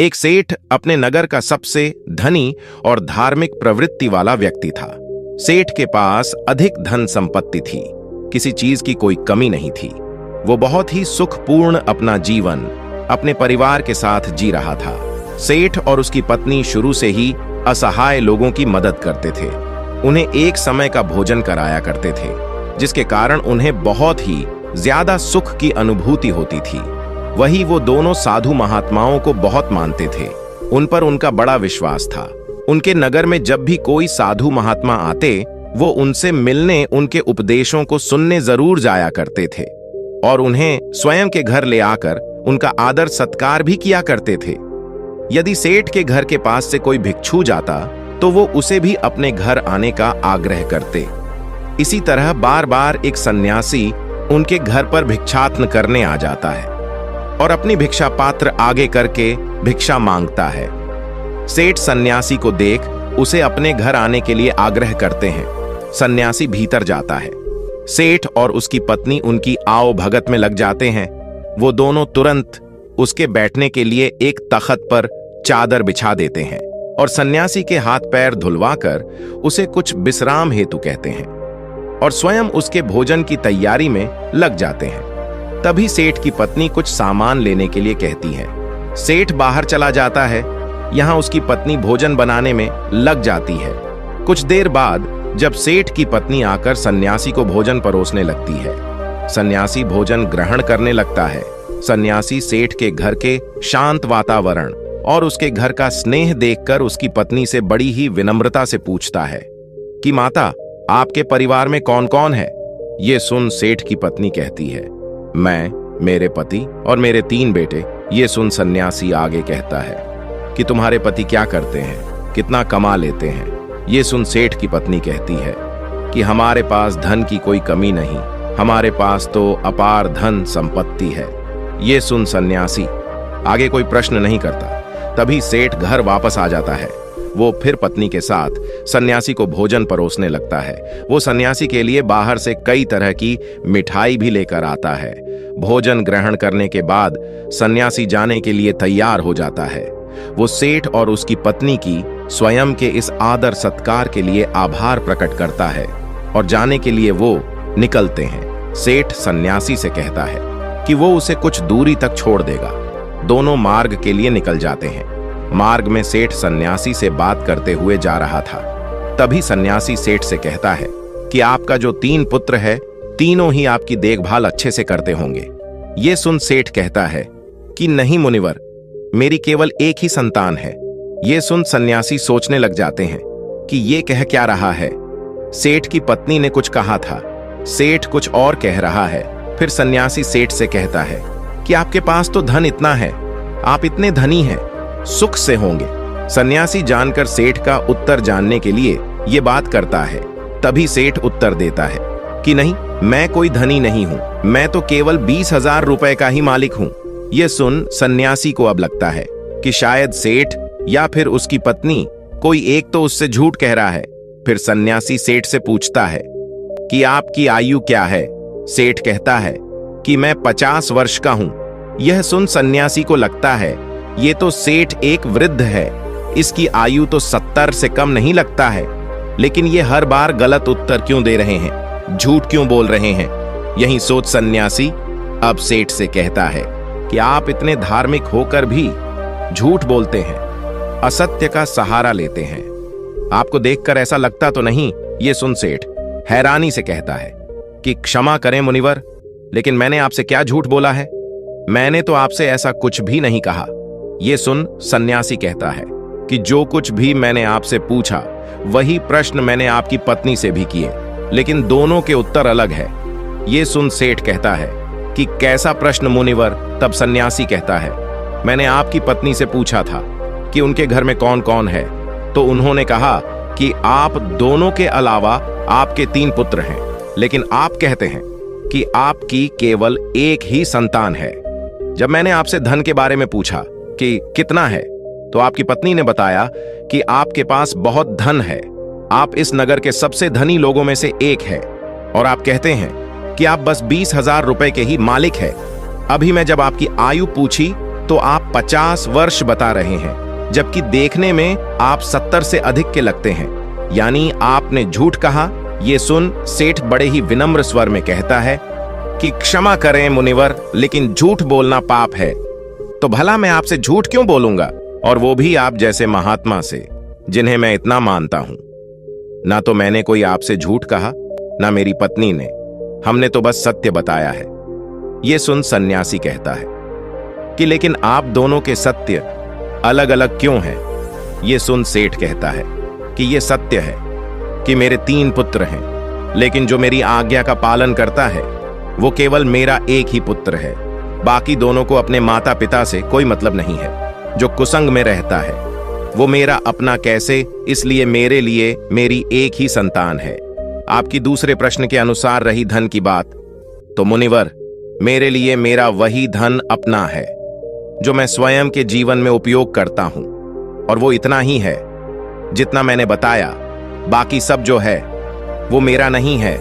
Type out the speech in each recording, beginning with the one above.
एक सेठ अपने नगर का सबसे धनी और धार्मिक प्रवृत्ति वाला व्यक्ति था। सेठ के पास अधिक धन संपत्ति थी, किसी चीज की कोई कमी नहीं थी। वो बहुत ही सुखपूर्ण अपना जीवन अपने परिवार के साथ जी रहा था। सेठ और उसकी पत्नी शुरू से ही असहाय लोगों की मदद करते थे। उन्हें एक समय का भोजन कराया करते थे, जिसके कारण उन्हें बहुत ही ज्यादा सुख की अनुभूति होती थी। वही वो दोनों साधु महात्माओं को बहुत मानते थे। उन पर उनका बड़ा विश्वास था। उनके नगर में जब भी कोई साधु महात्मा आते, वो उनसे मिलने, उनके उपदेशों को सुनने जरूर जाया करते थे और उन्हें स्वयं के घर ले आकर उनका आदर सत्कार भी किया करते थे। यदि सेठ के घर के पास से कोई भिक्षु जाता तो वो उसे भी अपने घर आने का आग्रह करते। इसी तरह बार बार एक सन्यासी उनके घर पर भिक्षाटन करने आ जाता है और अपनी भिक्षा पात्र आगे करके भिक्षा मांगता है। सेठ सन्यासी को देख उसे अपने घर आने के लिए आग्रह करते हैं। सन्यासी भीतर जाता है। सेठ और उसकी पत्नी उनकी आओ भगत में लग जाते हैं। वो दोनों तुरंत उसके बैठने के लिए एक तख्त पर चादर बिछा देते हैं और सन्यासी के हाथ पैर धुलवाकर उसे कुछ विश्राम हेतु कहते हैं और स्वयं उसके भोजन की तैयारी में लग जाते हैं। तभी सेठ की पत्नी कुछ सामान लेने के लिए कहती है। सेठ बाहर चला जाता है। यहाँ उसकी पत्नी भोजन बनाने में लग जाती है। कुछ देर बाद जब सेठ की पत्नी आकर सन्यासी को भोजन परोसने लगती है, सन्यासी भोजन ग्रहण करने लगता है। सन्यासी सेठ के घर के शांत वातावरण और उसके घर का स्नेह देखकर उसकी पत्नी से बड़ी ही विनम्रता से पूछता है कि माता, आपके परिवार में कौन कौन है? ये सुन सेठ की पत्नी कहती है, मैं, मेरे पति और मेरे 3 बेटे। ये सुन सन्यासी आगे कहता है कि तुम्हारे पति क्या करते हैं, कितना कमा लेते हैं? ये सुन सेठ की पत्नी कहती है कि हमारे पास धन की कोई कमी नहीं, हमारे पास तो अपार धन संपत्ति है। ये सुन सन्यासी आगे कोई प्रश्न नहीं करता। तभी सेठ घर वापस आ जाता है। वो फिर पत्नी के साथ सन्यासी को भोजन परोसने लगता है। वो सन्यासी के लिए बाहर से कई तरह की मिठाई भी लेकर आता है। भोजन ग्रहण करने के बाद सन्यासी जाने के लिए तैयार हो जाता है। वो सेठ और उसकी पत्नी की स्वयं के इस आदर सत्कार के लिए आभार प्रकट करता है और जाने के लिए वो निकलते हैं। सेठ सन्यासी से कहता है कि वो उसे कुछ दूरी तक छोड़ देगा। दोनों मार्ग के लिए निकल जाते हैं। मार्ग में सेठ सन्यासी से बात करते हुए जा रहा था। तभी सन्यासी सेठ से कहता है कि आपका जो 3 पुत्र है, तीनों ही आपकी देखभाल अच्छे से करते होंगे। ये सुन सेठ कहता है कि नहीं मुनिवर, मेरी केवल एक ही संतान है। ये सुन सन्यासी सोचने लग जाते हैं कि ये कह क्या रहा है। सेठ की पत्नी ने कुछ कहा था, सेठ कुछ और कह रहा है। फिर सन्यासी सेठ से कहता है कि आपके पास तो धन इतना है, आप इतने धनी हैं, सुख से होंगे। सन्यासी जानकर सेठ का उत्तर जानने के लिए ये बात करता है। तभी सेठ उत्तर देता है कि नहीं, मैं कोई धनी नहीं हूं, मैं तो केवल 20,000 रुपए का ही मालिक हूं। यह सुन सन्यासी को अब लगता है कि शायद सेठ या फिर उसकी पत्नी कोई एक तो उससे झूठ कह रहा है। फिर सन्यासी सेठ से पूछता है कि आपकी आयु क्या है? सेठ कहता है कि मैं 50 वर्ष का हूं। यह सुन सन्यासी को लगता है ये तो सेठ एक वृद्ध है, इसकी आयु तो 70 से कम नहीं लगता है। लेकिन ये हर बार गलत उत्तर क्यों दे रहे हैं, झूठ क्यों बोल रहे हैं? यही सोच सन्यासी अब सेठ से कहता है कि आप इतने धार्मिक होकर भी झूठ बोलते हैं, असत्य का सहारा लेते हैं। आपको देखकर ऐसा लगता तो नहीं? ये सुन सेठ हैरानी से कहता है कि क्षमा करें मुनिवर, लेकिन मैंने आपसे क्या झूठ बोला है? मैंने तो आपसे ऐसा कुछ भी नहीं कहा। ये सुन सन्यासी कहता है कि जो कुछ भी मैंने आपसे पूछा वही प्रश्न मैंने आपकी पत्नी से भी किए, लेकिन दोनों के उत्तर अलग है। ये सुन सेठ कहता है कि कैसा प्रश्न मुनिवर? तब सन्यासी कहता है, मैंने आपकी पत्नी से पूछा था कि उनके घर में कौन कौन है, तो उन्होंने कहा कि आप दोनों के अलावा आपके 3 पुत्र हैं, लेकिन आप कहते हैं कि आपकी केवल एक ही संतान है। जब मैंने आपसे धन के बारे में पूछा कि कितना है, तो आपकी पत्नी ने बताया कि आपके पास बहुत धन है, आप इस नगर के सबसे धनी लोगों में से एक है, और आप कहते हैं कि आप बस 20,000 रुपए के ही मालिक है। अभी मैं जब आपकी आयु पूछी तो आप 50 वर्ष बता रहे हैं, जबकि देखने में आप 70 से अधिक के लगते हैं। यानी आपने झूठ कहा। ये सुन सेठ बड़े ही विनम्र स्वर में कहता है कि क्षमा करें मुनिवर, लेकिन झूठ बोलना पाप है। तो भला मैं आपसे झूठ क्यों बोलूंगा, और वो भी आप जैसे महात्मा से, जिन्हें मैं इतना मानता हूं। ना तो मैंने कोई आपसे झूठ कहा, ना मेरी पत्नी ने। हमने तो बस सत्य बताया है। ये सुन सन्यासी कहता है कि लेकिन आप दोनों के सत्य अलग अलग क्यों हैं? ये सुन सेठ कहता है कि ये सत्य है कि मेरे 3 पुत्र हैं, लेकिन जो मेरी आज्ञा का पालन करता है वो केवल मेरा एक ही पुत्र है। बाकी दोनों को अपने माता पिता से कोई मतलब नहीं है। जो कुसंग में रहता है वो मेरा अपना कैसे, इसलिए मेरे लिए मेरी एक ही संतान है। आपकी दूसरे प्रश्न के अनुसार रही धन की बात, तो मुनिवर, मेरे लिए मेरा वही धन अपना है जो मैं स्वयं के जीवन में उपयोग करता हूं, और वो इतना ही है जितना मैंने बताया। बाकी सब जो है वो मेरा नहीं है।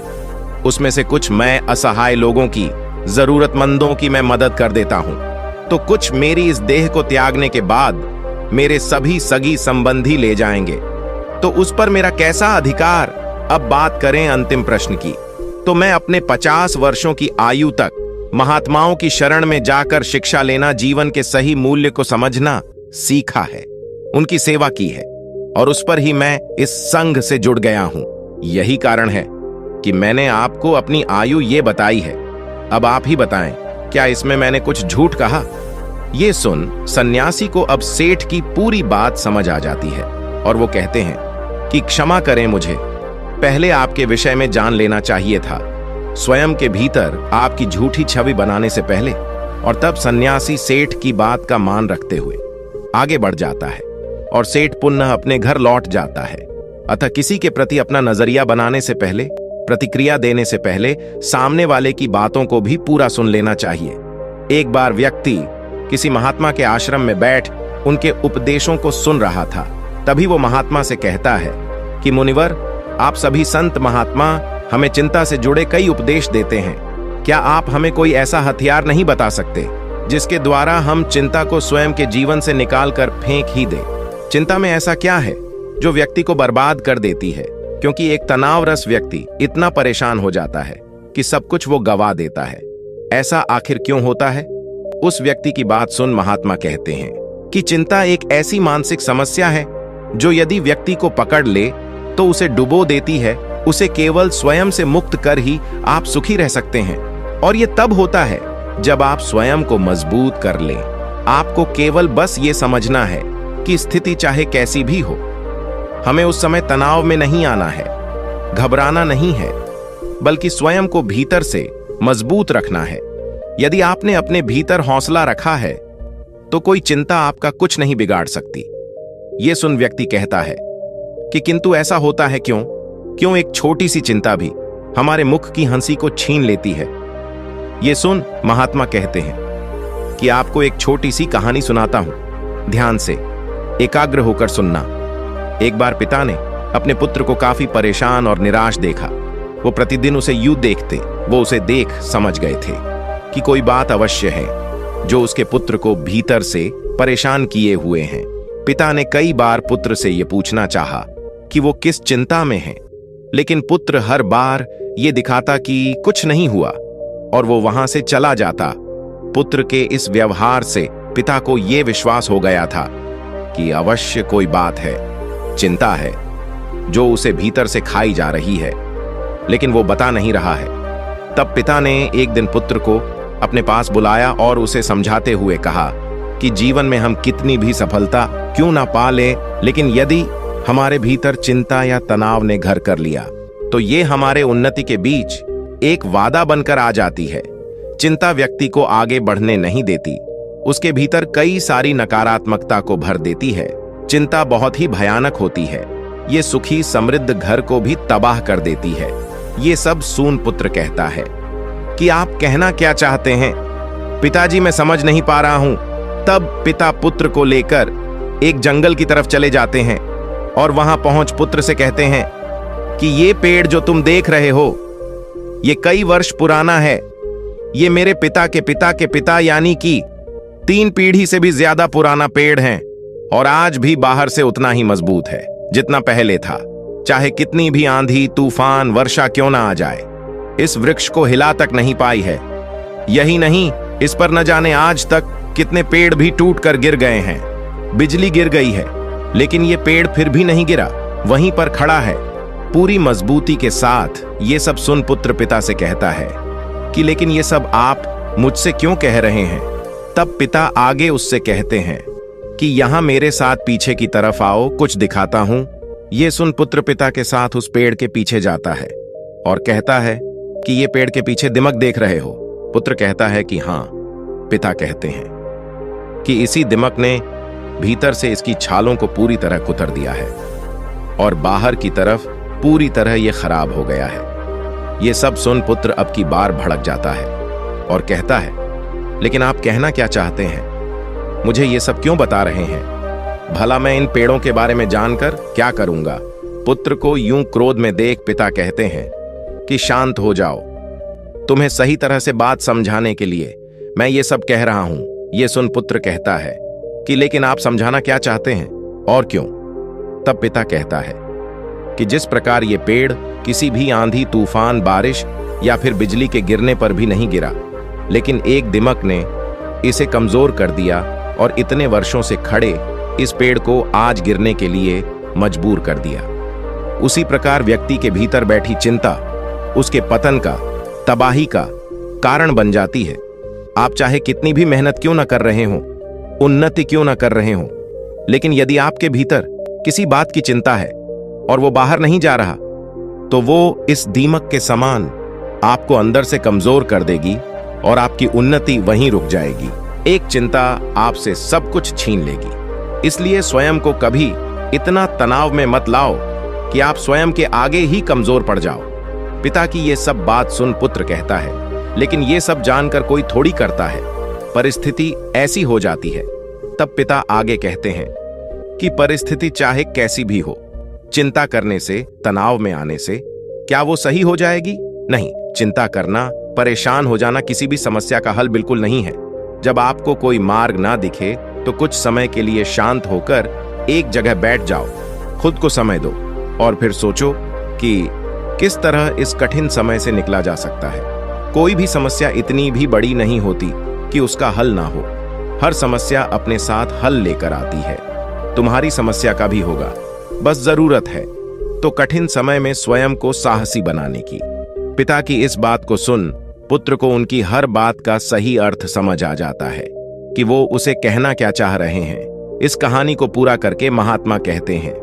उसमें से कुछ मैं असहाय लोगों की, जरूरतमंदों की मैं मदद कर देता हूं, तो कुछ मेरी इस देह को त्यागने के बाद मेरे सभी सगी संबंधी ले जाएंगे। तो उस पर मेरा कैसा अधिकार? अब बात करें अंतिम प्रश्न की, तो मैं अपने 50 वर्षों की आयु तक महात्माओं की शरण में जाकर शिक्षा लेना, जीवन के सही मूल्य को समझना सीखा है, उनकी सेवा की है, और उस पर ही मैं इस संघ से जुड़ गया हूं। यही कारण है कि मैंने आपको अपनी आयु ये बताई है। अब आप ही बताएं, क्या इसमें मैंने कुछ झूठ कहा? ये सुन सन्यासी को अब सेठ की पूरी बात समझ आ जाती है, और वो कहते हैं कि क्षमा करें, मुझे पहले आपके विषय में जान लेना चाहिए था, स्वयं के भीतर आपकी झूठी छवि बनाने से पहले। और तब सन्यासी सेठ की बात का मान रखते हुए आगे बढ़ जाता है, और सेठ पुनः अपने घर लौट जाता है। अतः किसी के प्रति अपना नजरिया बनाने से पहले, प्रतिक्रिया देने से पहले सामने वाले की बातों को भी पूरा सुन लेना चाहिए। एक बार व्यक्ति किसी महात्मा के आश्रम में बैठ उनके उपदेशों को सुन रहा था। तभी वो महात्मा से कहता है कि मुनिवर, आप सभी संत महात्मा हमें चिंता से जुड़े कई उपदेश देते हैं। क्या आप हमें कोई ऐसा हथियार नहीं बता सकते जिसके द्वारा हम चिंता को स्वयं के जीवन से निकाल कर फेंक ही दें? चिंता में ऐसा क्या है जो व्यक्ति को बर्बाद कर देती है? क्योंकि एक तनावरस व्यक्ति इतना परेशान हो जाता है कि सब कुछ वो गवा देता है। ऐसा आखिर क्यों होता है? उस व्यक्ति की बात सुन महात्मा कहते हैं कि चिंता एक ऐसी मानसिक समस्या है जो यदि व्यक्ति को पकड़ ले तो उसे डुबो देती है। उसे केवल स्वयं से मुक्त कर ही आप सुखी रह सकते हैं, और ये तब होता है जब आप स्वयं को मजबूत कर लें। आपको केवल बस ये समझना है कि स्थिति चाहे कैसी भी हो, हमें उस समय तनाव में नहीं आना है, घबराना नहीं है, बल्कि स्वयं को भीतर से मजबूत रखना है। यदि आपने अपने भीतर हौसला रखा है तो कोई चिंता आपका कुछ नहीं बिगाड़ सकती। ये सुन व्यक्ति कहता है कि किंतु ऐसा होता है क्यों? क्यों एक छोटी सी चिंता भी हमारे मुख की हंसी को छीन लेती है? ये सुन महात्मा कहते हैं कि आपको एक छोटी सी कहानी सुनाता हूं, ध्यान से एकाग्र होकर सुनना। एक बार पिता ने अपने पुत्र को काफी परेशान और निराश देखा। वो प्रतिदिन उसे यूं देखते, वो उसे देख समझ गए थे कि कोई बात अवश्य है जो उसके पुत्र को भीतर से परेशान किए हुए हैं। पिता ने कई बार पुत्र से यह पूछना चाहा कि वो किस चिंता में है, लेकिन पुत्र हर बार ये दिखाता कि कुछ नहीं हुआ और वो वहां से चला जाता। पुत्र के इस व्यवहार से पिता को यह विश्वास हो गया था कि अवश्य कोई बात है, चिंता है जो उसे भीतर से खाई जा रही है, लेकिन वो बता नहीं रहा है। तब पिता ने एक दिन पुत्र को अपने पास बुलाया और उसे समझाते हुए कहा कि जीवन में हम कितनी भी सफलता क्यों ना पा ले, लेकिन यदि हमारे भीतर चिंता या तनाव ने घर कर लिया तो ये हमारे उन्नति के बीच एक वादा बनकर आ जाती है। चिंता व्यक्ति को आगे बढ़ने नहीं देती, उसके भीतर कई सारी नकारात्मकता को भर देती है। चिंता बहुत ही भयानक होती है, ये सुखी समृद्ध घर को भी तबाह कर देती है। ये सब सून पुत्र कहता है कि आप कहना क्या चाहते हैं? पिताजी, मैं समझ नहीं पा रहा हूं। तब पिता पुत्र को लेकर एक जंगल की तरफ चले जाते हैं और वहां पहुंच पुत्र से कहते हैं कि ये पेड़ जो तुम देख रहे हो ये कई वर्ष पुराना है। ये मेरे पिता के पिता के पिता यानी कि 3 पीढ़ी से भी ज्यादा पुराना पेड़ है और आज भी बाहर से उतना ही मजबूत है जितना पहले था। चाहे कितनी भी आंधी, तूफान, वर्षा क्यों ना आ जाए, इस वृक्ष को हिला तक नहीं पाई है। यही नहीं, इस पर न जाने आज तक कितने पेड़ भी टूट कर गिर गए हैं। बिजली गिर गई है, लेकिन ये पेड़ फिर भी नहीं गिरा, वहीं पर खड़ा है पूरी मजबूती के साथ। ये सब सुन पुत्र पिता से कहता है कि लेकिन ये सब आप मुझसे क्यों कह रहे हैं। तब पिता आगे उससे कहते हैं कि यहां मेरे साथ पीछे की तरफ आओ, कुछ दिखाता हूं। ये सुन पुत्र पिता के साथ उस पेड़ के पीछे जाता है और कहता है कि ये पेड़ के पीछे दिमक देख रहे हो। पुत्र कहता है कि हां। पिता कहते हैं कि इसी दिमक ने भीतर से इसकी छालों को पूरी तरह कुतर दिया है और बाहर की तरफ पूरी तरह यह खराब हो गया है। यह सब सुन पुत्र अब की बार भड़क जाता है और कहता है, लेकिन आप कहना क्या चाहते हैं? मुझे ये सब क्यों बता रहे हैं? भला मैं इन पेड़ों के बारे में जानकर क्या करूंगा? पुत्र को यूं क्रोध में देख पिता कहते हैं कि शांत हो जाओ, तुम्हें सही तरह से बात समझाने के लिए मैं ये सब कह रहा हूं। ये सुन पुत्र कहता है कि लेकिन आप समझाना क्या चाहते हैं और क्यों? तब पिता कहता है कि जिस प्रकार ये पेड़ किसी भी आंधी, तूफान, बारिश या फिर बिजली के गिरने पर भी नहीं गिरा, लेकिन एक दिमक ने इसे कमजोर कर दिया और इतने वर्षों से खड़े इस पेड़ को आज गिरने के लिए मजबूर कर दिया, उसी प्रकार व्यक्ति के भीतर बैठी चिंता उसके पतन का, तबाही का कारण बन जाती है। आप चाहे कितनी भी मेहनत क्यों ना कर रहे हो, उन्नति क्यों ना कर रहे हो, लेकिन यदि आपके भीतर किसी बात की चिंता है और वो बाहर नहीं जा रहा, तो वो इस दीमक के समान आपको अंदर से कमजोर कर देगी और आपकी उन्नति वहीं रुक जाएगी। एक चिंता आपसे सब कुछ छीन लेगी। इसलिए स्वयं को कभी इतना तनाव में मत लाओ कि आप स्वयं के आगे ही कमजोर पड़ जाओ। पिता की ये सब बात सुन पुत्र कहता है, लेकिन ये सब जानकर कोई थोड़ी करता है, परिस्थिति ऐसी हो जाती है। तब पिता आगे कहते हैं कि परिस्थिति चाहे कैसी भी हो, चिंता करने से, तनाव में आने से क्या वो सही हो जाएगी? नहीं। चिंता करना, परेशान हो जाना किसी भी समस्या का हल बिल्कुल नहीं है। जब आपको कोई मार्ग ना दिखे तो कुछ समय के लिए शांत होकर एक जगह बैठ जाओ, खुद को समय दो और फिर सोचो कि किस तरह इस कठिन समय से निकला जा सकता है। कोई भी समस्या इतनी भी बड़ी नहीं होती कि उसका हल ना हो। हर समस्या अपने साथ हल लेकर आती है। तुम्हारी समस्या का भी होगा, बस जरूरत है तो कठिन समय में स्वयं को साहसी बनाने की। पिता की इस बात को सुन पुत्र को उनकी हर बात का सही अर्थ समझ आ जाता है कि वो उसे कहना क्या चाह रहे हैं। इस कहानी को पूरा करके महात्मा कहते हैं,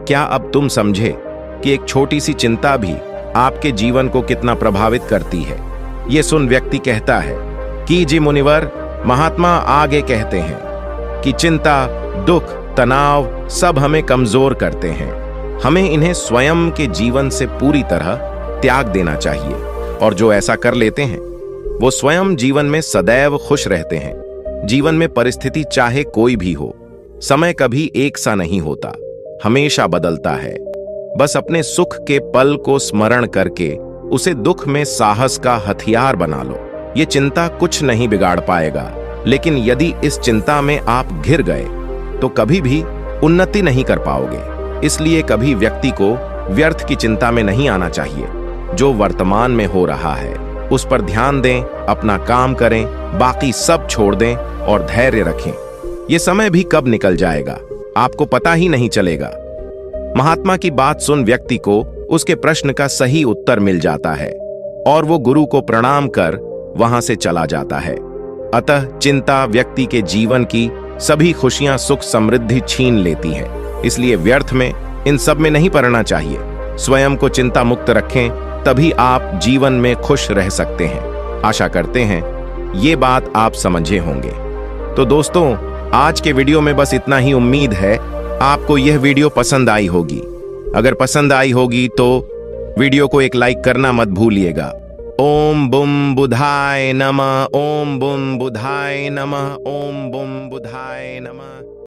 क्या अब तुम समझे कि एक छोटी सी चिंता भी आपके जीवन को कितना प्रभावित करती है? ये सुन व्यक्ति कहता है कि जी मुनिवर। महात्मा आगे कहते हैं कि चिंता, दुख, तनाव सब हमें कमजोर करते हैं। हमें इन्हें स्वयं के जीवन से पूरी तरह त्याग देना चाहिए और जो ऐसा कर लेते हैं वो स्वयं जीवन में सदैव खुश रहते हैं। जीवन में परिस्थिति चाहे कोई भी हो, समय कभी एक सा नहीं होता, हमेशा बदलता है। बस अपने सुख के पल को स्मरण करके उसे दुख में साहस का हथियार बना लो। ये चिंता कुछ नहीं बिगाड़ पाएगा, लेकिन यदि इस चिंता में आप घिर गए तो कभी भी उन्नति नहीं कर पाओगे। इसलिए कभी व्यक्ति को व्यर्थ की चिंता में नहीं आना चाहिए। जो वर्तमान में हो रहा है उस पर ध्यान दें, अपना काम करें, बाकी सब छोड़ दें और धैर्य रखें। ये समय भी कब निकल जाएगा आपको पता ही नहीं चलेगा। महात्मा की बात सुन व्यक्ति को उसके प्रश्न का सही उत्तर मिल जाता है और वो गुरु को प्रणाम कर वहां से चला जाता है। अतः चिंता व्यक्ति के जीवन की सभी खुशियां, सुख, समृद्धि छीन लेती है। इसलिए व्यर्थ में इन सब में नहीं पड़ना चाहिए। स्वयं को चिंता मुक्त रखें, तभी आप जीवन में खुश रह सकते हैं। आशा करते हैं ये बात आप समझे होंगे। तो दोस्तों, आज के वीडियो में बस इतना ही। उम्मीद है आपको यह वीडियो पसंद आई होगी। अगर पसंद आई होगी तो वीडियो को एक लाइक करना मत भूलिएगा। ओम बुम बुधाय नमः, ओम बुम बुधाय नमः, ओम बुम बुधाय नमः।